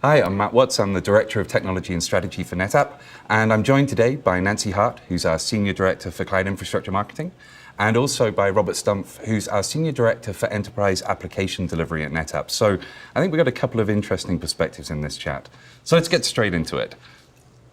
Hi, I'm Matt Watts. I'm the Director of Technology and Strategy for NetApp, and I'm joined today by Nancy Hart, who's our Senior Director for Cloud Infrastructure Marketing, and also by Robert Stumpf, who's our Senior Director for Enterprise Application Delivery at NetApp. So I think we've got a couple of interesting perspectives in this chat. So let's get straight into it.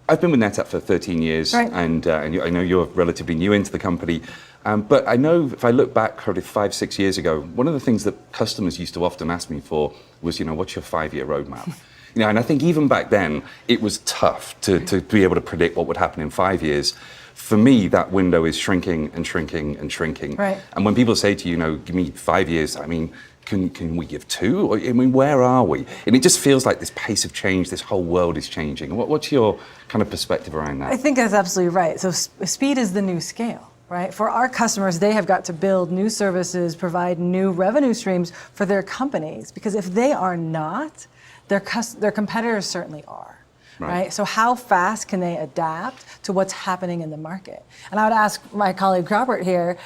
I've been with NetApp for 13 years, right. and I know you're relatively new into the company. But I know if I look back probably 5-6 years ago, one of the things that customers used to often ask me for was, what's your 5-year roadmap? And I think even back then, it was tough to be able to predict what would happen in 5 years. For me, that window is shrinking and shrinking and shrinking. Right. And when people say to you, give me 5 years, I mean, can we give 2? I mean, where are we? And it just feels like this pace of change, this whole world is changing. What's your kind of perspective around that? I think that's absolutely right. So speed is the new scale, right? For our customers, they have got to build new services, provide new revenue streams for their companies, because if they are not, their competitors certainly are, right? So how fast can they adapt to what's happening in the market? And I would ask my colleague Robert here,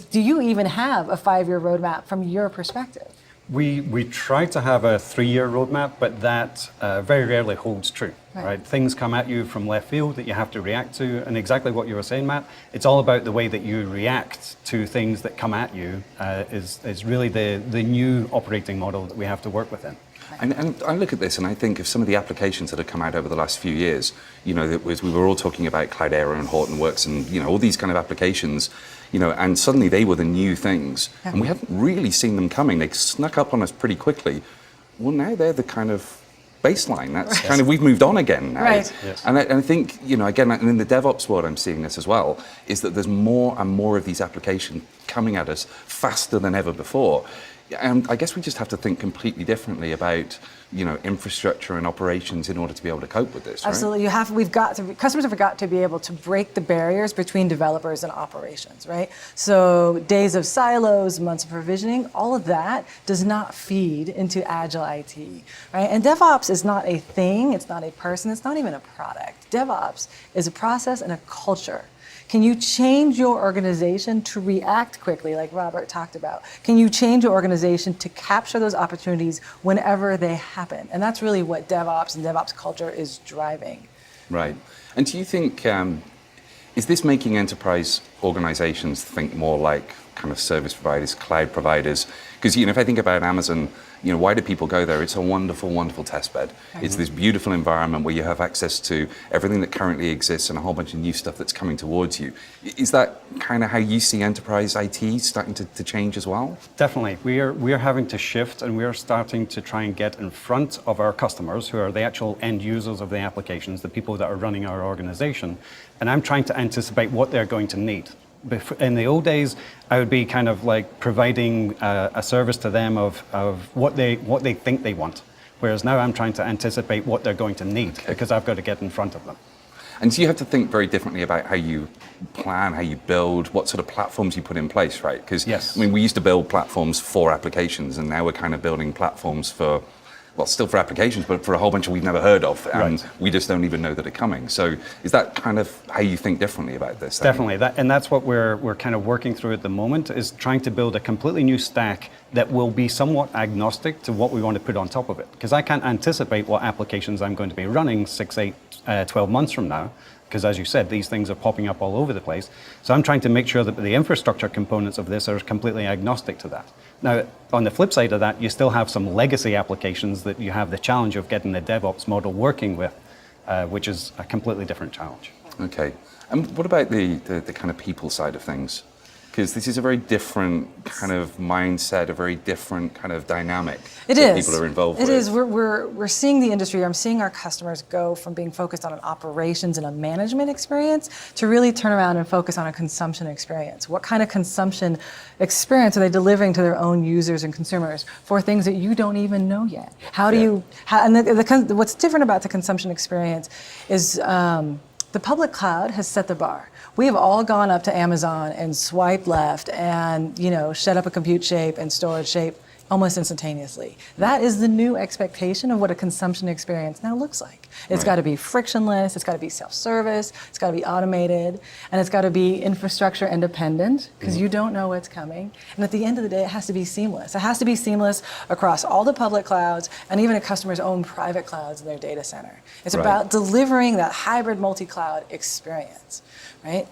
do you even have a 5-year roadmap from your perspective? We try to have a 3-year roadmap, but that very rarely holds true, right? Things come at you from left field that you have to react to, and exactly what you were saying, Matt, it's all about the way that you react to things that come at you is really the new operating model that we have to work within. And I look at this and I think of some of the applications that have come out over the last few years. We were all talking about Cloudera and Hortonworks and all these kind of applications, and suddenly they were the new things. Yeah. And we hadn't really seen them coming. They snuck up on us pretty quickly. Well, now they're the kind of baseline. That's kind of, we've moved on again now. Right. Yes. And I think, again, and in the DevOps world I'm seeing this as well, is that there's more and more of these applications coming at us faster than ever before. And I guess we just have to think completely differently about, infrastructure and operations in order to be able to cope with this. Absolutely, right? Customers have got to be able to break the barriers between developers and operations, right? So days of silos, months of provisioning, all of that does not feed into agile IT, right? And DevOps is not a thing, it's not a person, it's not even a product. DevOps is a process and a culture. Can you change your organization to react quickly, like Robert talked about? Can you change your organization to capture those opportunities whenever they happen? And that's really what DevOps and DevOps culture is driving. Right. And do you think, is this making enterprise organizations think more like kind of service providers, cloud providers? Because, if I think about Amazon, why do people go there? It's a wonderful, wonderful test bed. Mm-hmm. It's this beautiful environment where you have access to everything that currently exists and a whole bunch of new stuff that's coming towards you. Is that kind of how you see enterprise IT starting to change as well? Definitely. We are having to shift, and we are starting to try and get in front of our customers, who are the actual end users of the applications, the people that are running our organization. And I'm trying to anticipate what they're going to need. In the old days, I would be kind of like providing a service to them of what they think they want. Whereas now I'm trying to anticipate what they're going to need, because I've got to get in front of them. And so you have to think very differently about how you plan, how you build, what sort of platforms you put in place, right? Because we used to build platforms for applications, and now we're kind of building platforms for, well, still for applications, but for a whole bunch of we've never heard of, and we just don't even know that are coming. So is that kind of how you think differently about this? Definitely, and that's what we're kind of working through at the moment, is trying to build a completely new stack that will be somewhat agnostic to what we want to put on top of it. Because I can't anticipate what applications I'm going to be running 6, 8, 12 months from now. Because as you said, these things are popping up all over the place. So I'm trying to make sure that the infrastructure components of this are completely agnostic to that. Now, on the flip side of that, you still have some legacy applications that you have the challenge of getting the DevOps model working with, which is a completely different challenge. Okay. And what about the kind of people side of things? Because this is a very different kind of mindset, a very different kind of dynamic that people are involved with. It is. We're seeing the industry, I'm seeing our customers go from being focused on an operations and a management experience to really turn around and focus on a consumption experience. What kind of consumption experience are they delivering to their own users and consumers for things that you don't even know yet? How do you, and what's different about the consumption experience is the public cloud has set the bar. We have all gone up to Amazon and swiped left and, set up a compute shape and storage shape almost instantaneously. That is the new expectation of what a consumption experience now looks like. It's got to be frictionless, it's got to be self-service, it's got to be automated, and it's got to be infrastructure independent, because you don't know what's coming. And at the end of the day, it has to be seamless. It has to be seamless across all the public clouds and even a customer's own private clouds in their data center. It's about delivering that hybrid multi-cloud experience, right?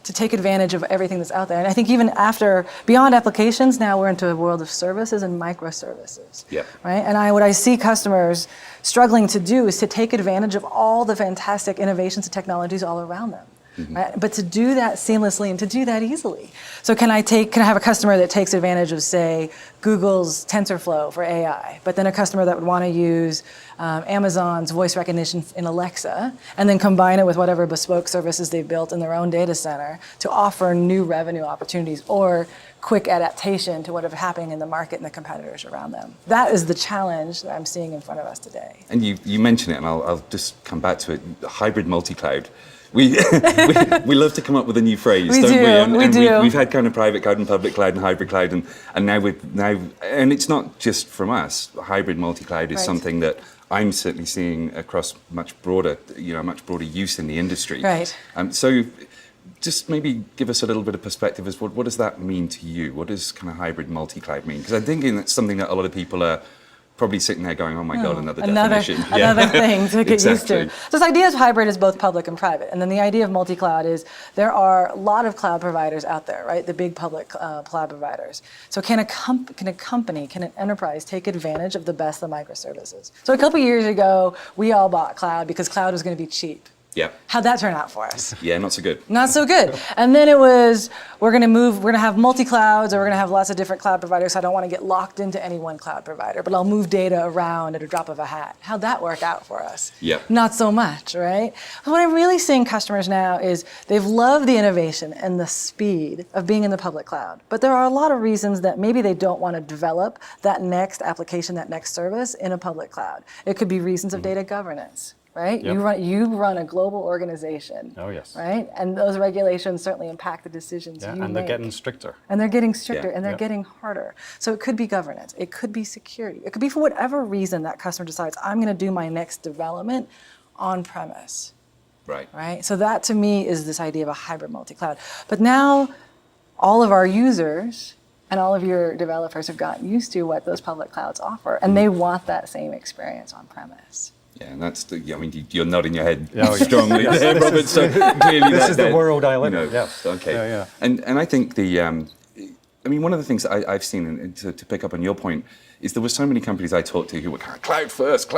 To take advantage of everything that's out there. And I think even after, beyond applications, now we're into a world of services and microservices, right? And what I see customers struggling to do is to take advantage of all the fantastic innovations and technologies all around them. Right? But to do that seamlessly and to do that easily. So can I have a customer that takes advantage of, say, Google's TensorFlow for AI, but then a customer that would want to use Amazon's voice recognition in Alexa, and then combine it with whatever bespoke services they've built in their own data center to offer new revenue opportunities or quick adaptation to whatever's happening in the market and the competitors around them. That is the challenge that I'm seeing in front of us today. And you mention it, and I'll just come back to it, hybrid multi-cloud. We love to come up with a new phrase, don't we? We do. We've had kind of private cloud and public cloud and hybrid cloud, and now and it's not just from us. Hybrid multi-cloud is something that I'm certainly seeing across much broader use in the industry. Right. So just maybe give us a little bit of perspective as what does that mean to you? What does kind of hybrid multi-cloud mean? Because I'm thinking that's something that a lot of people are probably sitting there going, oh my God, another definition. Another thing to get Exactly. used to. So this idea of hybrid is both public and private. And then the idea of multi-cloud is there are a lot of cloud providers out there, right? The big public cloud providers. So can an enterprise take advantage of the best of the microservices? So a couple years ago, we all bought cloud because cloud was going to be cheap. Yeah. How'd that turn out for us? Yeah, not so good. Not so good. And then it was, we're going to have multi-clouds, or we're going to have lots of different cloud providers. So I don't want to get locked into any one cloud provider, but I'll move data around at a drop of a hat. How'd that work out for us? Yeah. Not so much, right? What I'm really seeing customers now is they've loved the innovation and the speed of being in the public cloud. But there are a lot of reasons that maybe they don't want to develop that next application, that next service in a public cloud. It could be reasons of data governance. Right? Yep. You run a global organization. Oh, yes. Right? And those regulations certainly impact the decisions you make. And they're getting stricter. And they're getting stricter, and they're Yeah. getting harder. So it could be governance. It could be security. It could be for whatever reason that customer decides, I'm going to do my next development on premise. Right? So that to me is this idea of a hybrid multi-cloud. But now all of our users and all of your developers have gotten used to what those public clouds offer, and they want that same experience on premise. Yeah, and that's you're nodding your head Oh, yeah. strongly there, Robert. So clearly This is the world I live in. Yeah. Okay. Yeah. And I think one of the things that I've seen, and to pick up on your point, is there were so many companies I talked to who were kind of cloud first,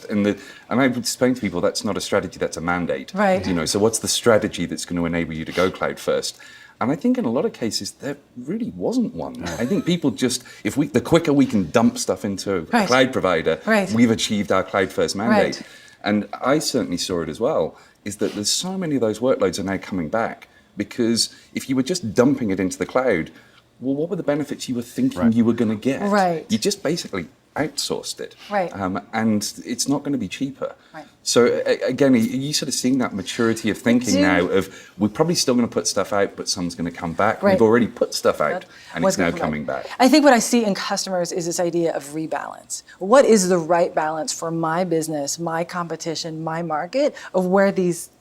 and I would explain to people that's not a strategy, that's a mandate. Right. So what's the strategy that's going to enable you to go cloud first? And I think in a lot of cases there really wasn't one. I think people just, the quicker we can dump stuff into a cloud provider, we've achieved our cloud first mandate. Right. And I certainly saw it as well, is that there's so many of those workloads are now coming back, because if you were just dumping it into the cloud, well, what were the benefits you were thinking you were going to get? Right. You just basically outsourced it. Right. And it's not going to be cheaper. Right. So again, are you sort of seeing that maturity of thinking now of we're probably still going to put stuff out, but some's going to come back. Right. We've already put stuff out, and What's it's now going coming back. I think what I see in customers is this idea of rebalance. What is the right balance for my business, my competition, my market, of where these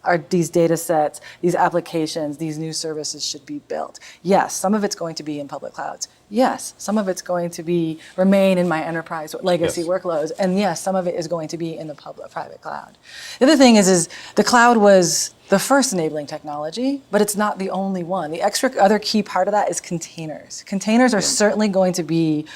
data sets, these applications, these new services should be built? Yes, some of it's going to be in public clouds. Yes, some of it's going to remain in my enterprise legacy workloads. And yes, some of it is going to be in the private cloud. The other thing is the cloud was the first enabling technology, but it's not the only one. The other key part of that is containers. Containers are certainly going to be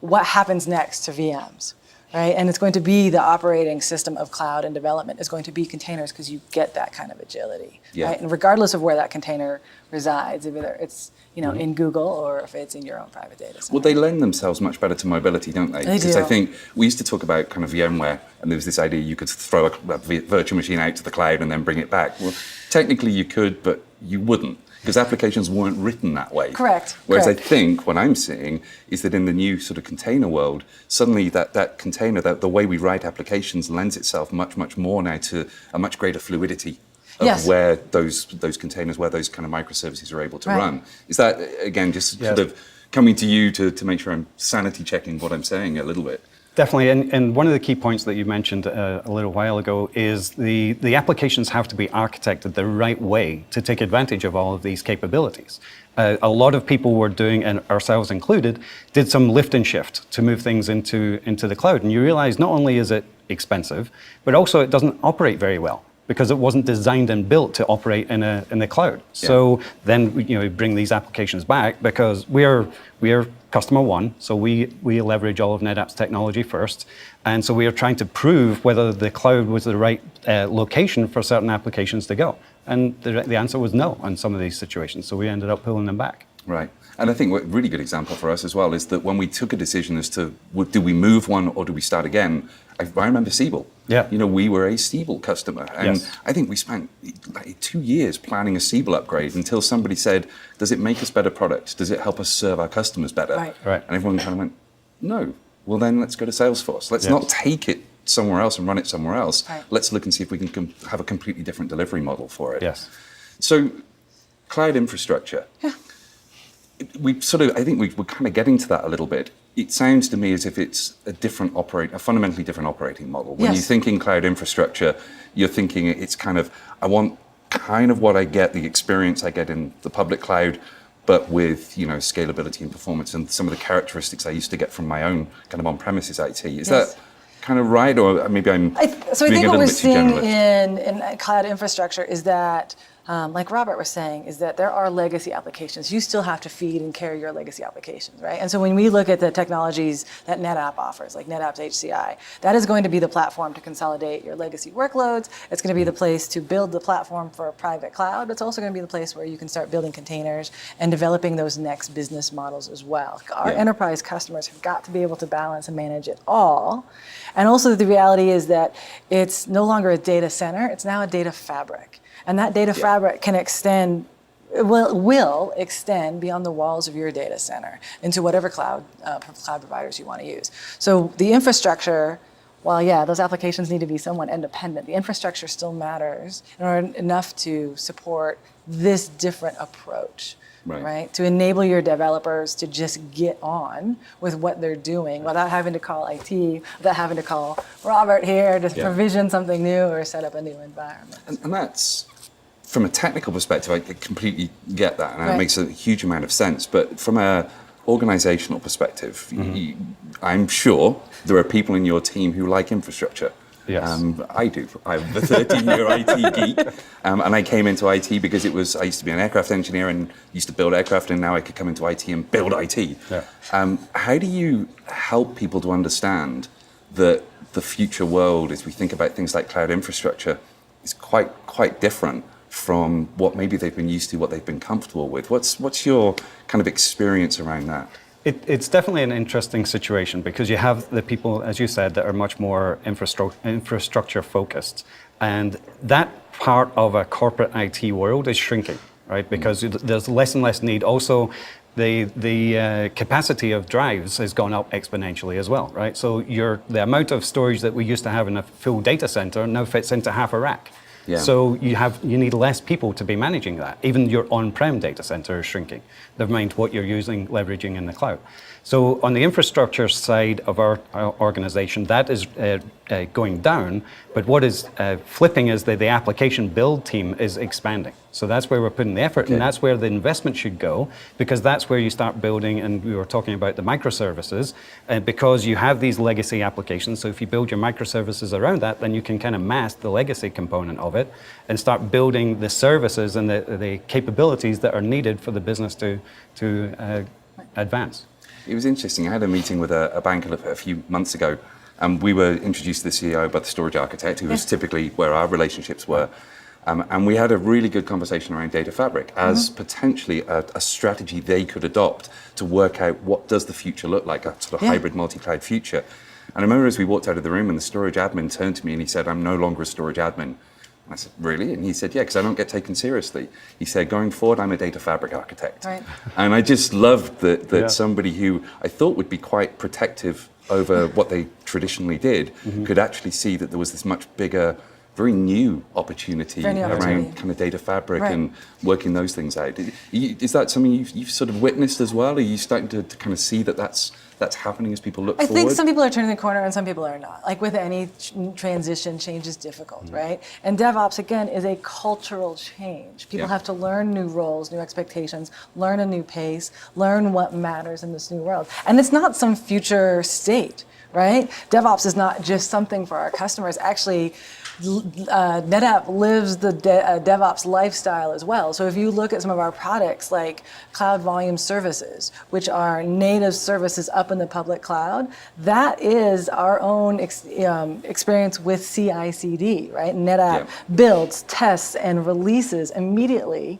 what happens next to VMs. Right? And it's going to be the operating system of cloud and development is going to be containers, because you get that kind of agility. Yeah. Right? And regardless of where that container resides, whether it's in Google or if it's in your own private data center. Well, they lend themselves much better to mobility, don't they? They Because do. I think we used to talk about kind of VMware, and there was this idea you could throw a virtual machine out to the cloud and then bring it back. Well, technically you could, but you wouldn't, because applications weren't written that way. Correct. Whereas Correct. I think what I'm seeing is that in the new sort of container world, suddenly that container, the way we write applications lends itself much, much more now to a much greater fluidity of where those containers, where those kind of microservices are able to run. Is that, again, just sort of coming to you to make sure I'm sanity checking what I'm saying a little bit. Definitely, and one of the key points that you mentioned a little while ago is the applications have to be architected the right way to take advantage of all of these capabilities. A lot of people were doing, and ourselves included, did some lift and shift to move things into the cloud. And you realize not only is it expensive, but also it doesn't operate very well because it wasn't designed and built to operate in the cloud. Yeah. So then we bring these applications back because we are customer one, so we leverage all of NetApp's technology first. And so we are trying to prove whether the cloud was the right location for certain applications to go. And the answer was no on some of these situations, so we ended up pulling them back. Right. And I think a really good example for us as well is that when we took a decision as to do we move one or do we start again, I remember Siebel. Yeah. We were a Siebel customer. And yes. I think we spent like 2 years planning a Siebel upgrade until somebody said, does it make us better products? Does it help us serve our customers better? Right. And everyone kind of went, no. Well, then let's go to Salesforce. Let's not take it somewhere else and run it somewhere else. Right. Let's look and see if we can have a completely different delivery model for it. Yes. So cloud infrastructure. Yeah. I think we're kind of getting to that a little bit. It sounds to me as if it's a fundamentally different operating model. When Yes. you think in cloud infrastructure, you're thinking it's kind of, I want kind of what I get, the experience I get in the public cloud, but with scalability and performance and some of the characteristics I used to get from my own kind of on-premises IT. Is that kind of right, or maybe I'm I think what we're seeing in cloud infrastructure is that, like Robert was saying, is that there are legacy applications. You still have to feed and carry your legacy applications, right? And so when we look at the technologies that NetApp offers, like NetApp's HCI, that is going to be the platform to consolidate your legacy workloads. It's going to be the place to build the platform for a private cloud. It's also going to be the place where you can start building containers and developing those next business models as well. Our enterprise customers have got to be able to balance and manage it all. And also the reality is that it's no longer a data center, it's now a data fabric. And that data fabric can extend, will extend beyond the walls of your data center into whatever cloud providers you want to use. So the infrastructure, while those applications need to be somewhat independent, the infrastructure still matters enough to support this different approach. Right? To enable your developers to just get on with what they're doing without having to call IT, without having to call Robert here to provision something new or set up a new environment. And that's, from a technical perspective, I completely get that, and it makes a huge amount of sense. But from an organizational perspective, I'm sure there are people in your team who like infrastructure. Yes. I do. I'm a 13-year IT geek, and I came into IT because I used to be an aircraft engineer and used to build aircraft, and now I could come into IT and build IT. Yeah. How do you help people to understand that the future world, as we think about things like cloud infrastructure, is quite different from what maybe they've been used to, what they've been comfortable with? What's your kind of experience around that? It's definitely an interesting situation because you have the people, as you said, that are much more infrastructure focused. And that part of a corporate IT world is shrinking, right? Because there's less and less need. Also, the capacity of drives has gone up exponentially as well, right? So the amount of storage that we used to have in a full data center now fits into half a rack. Yeah. So you need less people to be managing that. Even your on-prem data center is shrinking. Never mind what you're leveraging in the cloud. So on the infrastructure side of our organization, that is going down. But what is flipping is that the application build team is expanding. So that's where we're putting the effort, and that's where the investment should go, because that's where you start building, and we were talking about the microservices, and because you have these legacy applications, so if you build your microservices around that, then you can kind of mask the legacy component of it and start building the services and the capabilities that are needed for the business to advance. It was interesting. I had a meeting with a bank a few months ago, and we were introduced to the CEO by the storage architect, who was typically where our relationships were. And we had a really good conversation around data fabric as potentially a strategy they could adopt to work out what does the future look like, a sort of hybrid multi-cloud future. And I remember as we walked out of the room and the storage admin turned to me and he said, "I'm no longer a storage admin." I said, "Really?" And he said, "Yeah, because I don't get taken seriously." He said, "Going forward, I'm a data fabric architect." Right. And I just loved that somebody who I thought would be quite protective over what they traditionally did could actually see that there was this much bigger very new opportunity Very new around opportunity. kind of data fabric Right. and working those things out. Is that something you've sort of witnessed as well? Are you starting to kind of see that that's happening as people look I forward? think some people are turning the corner and some people are not. Like with any transition, change is difficult, right? And DevOps, again, is a cultural change. People Yeah. have to learn new roles, new expectations, learn a new pace, learn what matters in this new world. And it's not some future state, right? DevOps is not just something for our customers. Actually, NetApp lives the DevOps lifestyle as well. So if you look at some of our products like Cloud Volume Services, which are native services up in the public cloud, that is our own experience with CI/CD, right? NetApp builds, tests, and releases immediately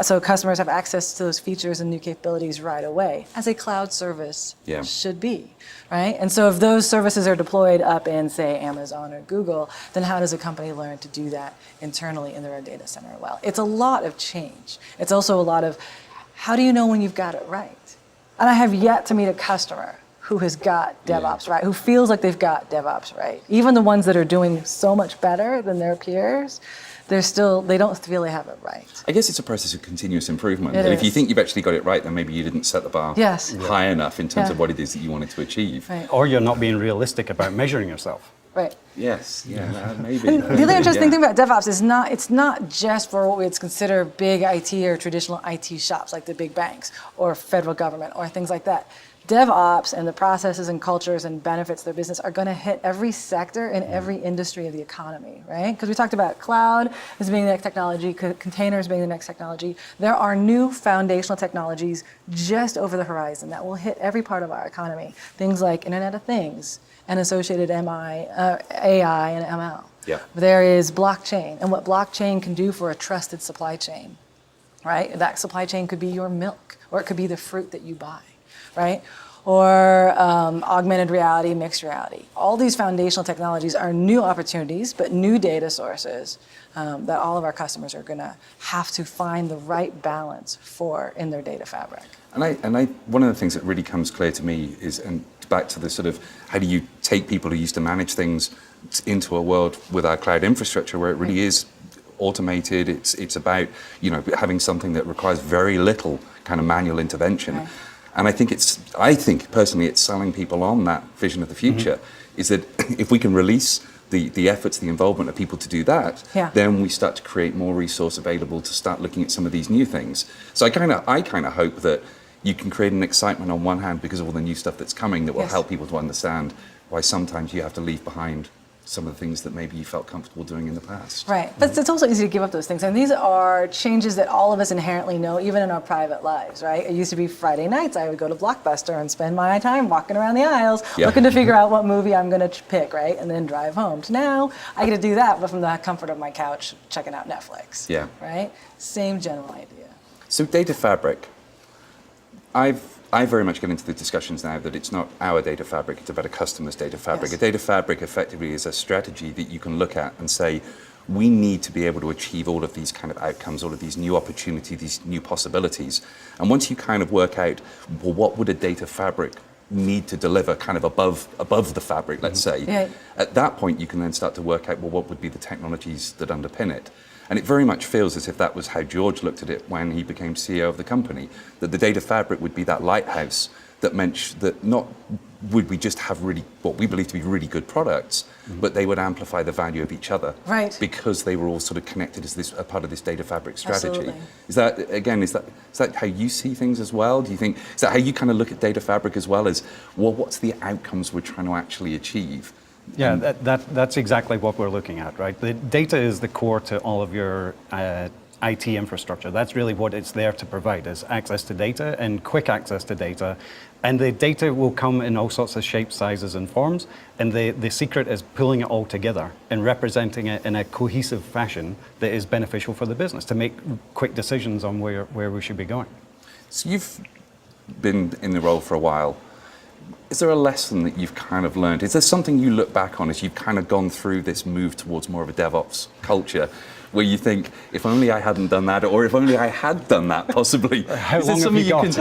so customers have access to those features and new capabilities right away, as a cloud service should be, right? And so if those services are deployed up in, say, Amazon or Google, then how does a company learn to do that internally in their own data center? Well, it's a lot of change. It's also a lot of, how do you know when you've got it right? And I have yet to meet a customer who has got DevOps right, who feels like they've got DevOps right. Even the ones that are doing so much better than their peers, they don't feel they have it right. I guess it's a process of continuous improvement. It And if you is. think you've actually got it right, then maybe you didn't set the bar high enough in terms of what it is that you wanted to achieve. Right. Or you're not being realistic about measuring yourself. Right. Yes, maybe. And the other interesting thing about DevOps is it's not just for what we'd consider big IT or traditional IT shops like the big banks or federal government or things like that. DevOps and the processes and cultures and benefits of their business are going to hit every sector and every industry of the economy, right? Because we talked about cloud as being the next technology, containers being the next technology. There are new foundational technologies just over the horizon that will hit every part of our economy. Things like Internet of Things and associated AI and ML. Yeah. There is blockchain and what blockchain can do for a trusted supply chain, right? That supply chain could be your milk or it could be the fruit that you buy, right? Or augmented reality, mixed reality. All these foundational technologies are new opportunities, but new data sources that all of our customers are going to have to find the right balance for in their data fabric. And one of the things that really comes clear to me is, and back to the sort of, how do you take people who used to manage things into a world with our cloud infrastructure where it really is automated, it's about, having something that requires very little kind of manual intervention. Right. And I think personally it's selling people on that vision of the future, is that if we can release the efforts, the involvement of people to do that, then we start to create more resource available to start looking at some of these new things. So I kind of hope that you can create an excitement on one hand because of all the new stuff that's coming that will help people to understand why sometimes you have to leave behind some of the things that maybe you felt comfortable doing in the past. Right, but it's also easy to give up those things. And these are changes that all of us inherently know, even in our private lives, right? It used to be Friday nights, I would go to Blockbuster and spend my time walking around the aisles, looking to figure out what movie I'm gonna pick, right? And then drive home. So now, I get to do that, but from the comfort of my couch, checking out Netflix. Yeah. Right? Same general idea. So data fabric, I very much get into the discussions now that it's not our data fabric, it's about a customer's data fabric. Yes. A data fabric effectively is a strategy that you can look at and say, we need to be able to achieve all of these kind of outcomes, all of these new opportunities, these new possibilities. And once you kind of work out, well, what would a data fabric need to deliver kind of above the fabric, let's say, at that point you can then start to work out, well, what would be the technologies that underpin it? And it very much feels as if that was how George looked at it when he became CEO of the company, that the data fabric would be that lighthouse that meant that not would we just have really, what we believe to be really good products, but they would amplify the value of each other. Right. Because they were all sort of connected as a part of this data fabric strategy. Absolutely. Is that how you see things as well? Do you think, is that how you kind of look at data fabric as well as, well, what's the outcomes we're trying to actually achieve? Yeah, that's exactly what we're looking at, right? The data is the core to all of your IT infrastructure. That's really what it's there to provide, is access to data and quick access to data. And the data will come in all sorts of shapes, sizes, and forms. And the secret is pulling it all together and representing it in a cohesive fashion that is beneficial for the business to make quick decisions on where we should be going. So you've been in the role for a while. Is there a lesson that you've kind of learned? Is there something you look back on as you've kind of gone through this move towards more of a DevOps culture, where you think, if only I hadn't done that, or if only I had done that, possibly? How long have you got?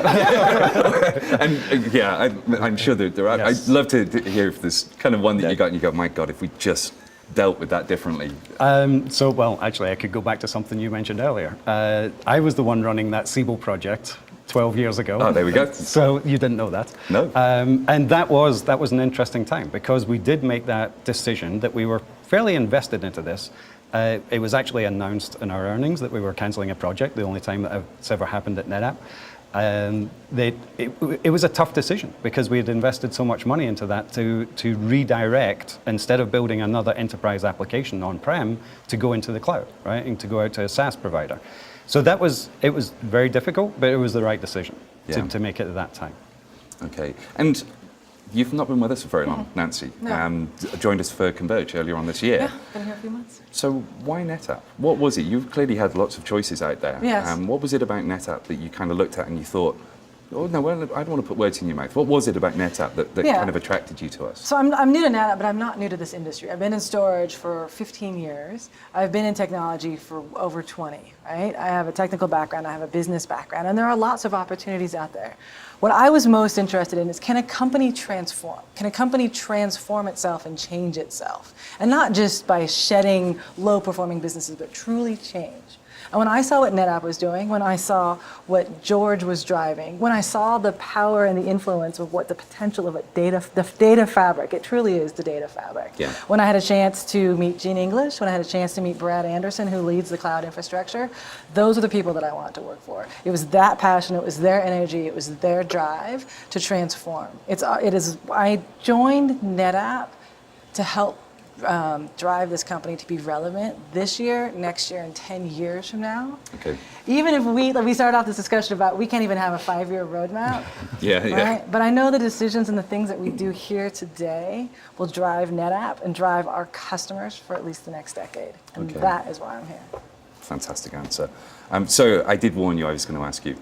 And yeah, I'm sure there are. Yes. I'd love to hear if there's kind of one that you got and you go, my God, if we just dealt with that differently? Well, actually, I could go back to something you mentioned earlier. I was the one running that Siebel project 12 years ago. Oh, there we go. So you didn't know that. No. And that was an interesting time because we did make that decision that we were fairly invested into this. It was actually announced in our earnings that we were canceling a project, the only time that it's ever happened at NetApp. It was a tough decision because we had invested so much money into that to redirect, instead of building another enterprise application on-prem, to go into the cloud, right, and to go out to a SaaS provider. So it was very difficult, but it was the right decision to make it at that time. Okay, and you've not been with us for very long, Nancy. No. Joined us for Converge earlier on this year. Yeah, been here a few months. So why NetApp? What was it? You've clearly had lots of choices out there. Yes. What was it about NetApp that you kind of looked at and you thought, oh no, well, I don't want to put words in your mouth. What was it about NetApp that kind of attracted you to us? So I'm new to NetApp, but I'm not new to this industry. I've been in storage for 15 years. I've been in technology for over 20, right? I have a technical background, I have a business background, and there are lots of opportunities out there. What I was most interested in is, can a company transform? Can a company transform itself and change itself? And not just by shedding low-performing businesses, but truly change. And when I saw what NetApp was doing, when I saw what George was driving, when I saw the power and the influence of what the potential of the data fabric, it truly is the data fabric. Yeah. When I had a chance to meet Gene English, when I had a chance to meet Brad Anderson, who leads the cloud infrastructure, those are the people that I want to work for. It was that passion, it was their energy, it was their drive to transform. I joined NetApp to help drive this company to be relevant this year, next year, and 10 years from now. Okay. Even if we started off this discussion about we can't even have a 5-year roadmap. Yeah. Right? But I know the decisions and the things that we do here today will drive NetApp and drive our customers for at least the next decade. And that is why I'm here. Fantastic answer. So I did warn you I was going to ask you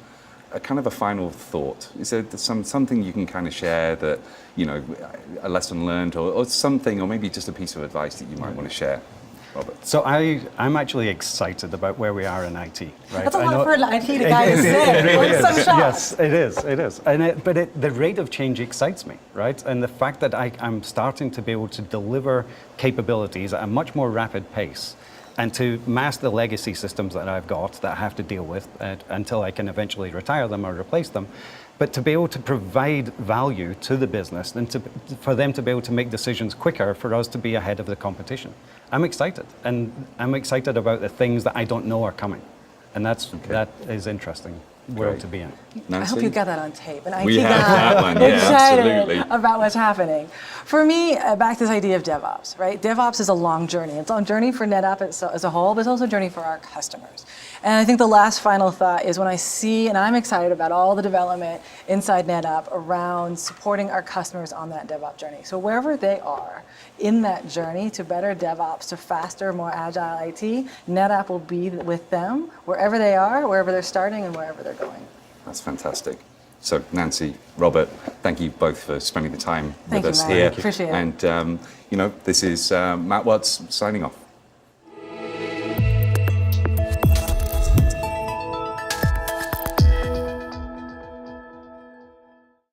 a kind of a final thought. Is there something you can kind of share that, a lesson learned or something, or maybe just a piece of advice that you might want to share, Robert? So I'm actually excited about where we are in IT. Right? That's a lot for an IT guy to say. It really is. Yes, it is. But the rate of change excites me, right? And the fact that I'm starting to be able to deliver capabilities at a much more rapid pace, and to master the legacy systems that I've got that I have to deal with until I can eventually retire them or replace them, but to be able to provide value to the business and for them to be able to make decisions quicker, for us to be ahead of the competition. I'm excited, and I'm excited about the things that I don't know are coming, and that is interesting world to be in. Nancy? I hope you got that on tape. And We have that one, yeah, excited absolutely. about what's happening. For me, back to this idea of DevOps, right? DevOps is a long journey. It's a journey for NetApp as a whole, but it's also a journey for our customers. And I think the last final thought is when I see, and I'm excited about all the development inside NetApp around supporting our customers on that DevOps journey. So wherever they are in that journey to better DevOps, to faster, more agile IT, NetApp will be with them wherever they are, wherever they're starting, and wherever they're going. That's fantastic. So Nancy, Robert, thank you both for spending the time with us Matt. here. Appreciate it. And this is Matt Watts signing off.